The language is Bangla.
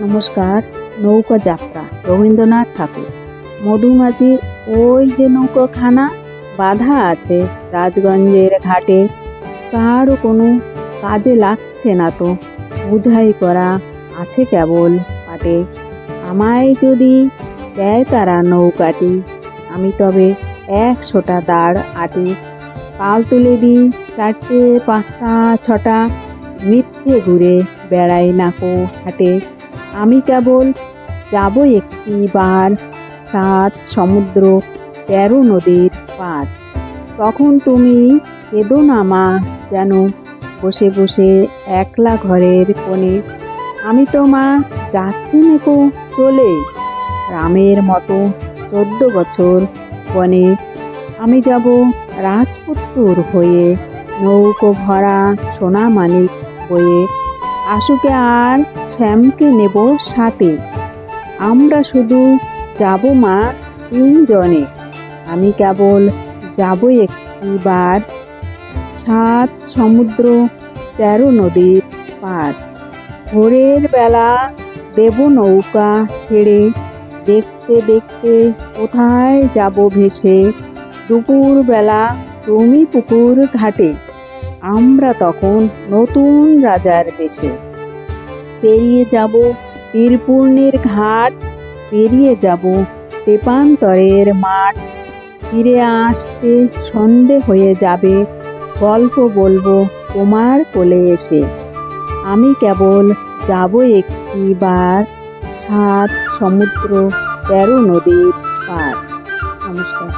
নমস্কার। নৌকা যাত্রা রবীন্দ্রনাথ ঠাকুর। মধুমাছির ওই যে নৌকাখানা বাঁধা আছে রাজগঞ্জের ঘাটে, কারও কোনো কাজে লাগছে না তো, বুঝাই করা আছে কেবল পাটে। আমায় যদি দেয় তারা নৌকাটি, আমি তবে 100টা দাঁড় আটি। পাল তুলে দিই 4টে 5টা 6টা, মিথ্যে ঘুরে বেড়াই নাকো হাটে। আমি কেবল যাব একটিবার 7 সমুদ্র 13 নদীর পার। তখন তুমি কেঁদো না মা, যেন বসে বসে একলা ঘরের কোণে। আমি তো মা যাচ্ছি নেকো চলে, রামের মতো 14 বছর বনে। আমি যাব রাজপুত্তুর হয়ে, নৌকো ভরা সোনা মানিক বয়ে। আশুকে আর শ্যামকে নেব সাথে, আমরা শুধু যাব মা 3 জনে। আমি কেবল যাব একটিবার 7 সমুদ্র 13 নদীর পার। ভোরের বেলা দেব নৌকা ছেড়ে, দেখতে দেখতে কোথায় যাব ভেসে। দুপুর বেলা তুমি পুকুর ঘাটে, আমরা তখন নতুন রাজার বেশে। পেরিয়ে যাব তীরপূর্ণের ঘাট, পেরিয়ে যাব তেপান্তরের মাঠ। ফিরে আসতে সন্ধে হয়ে যাবে, গল্প বলবো তোমার কোলে এসে। আমি কেবল যাব একটিবার 7 সমুদ্র 13 নদীর পার। নমস্কার।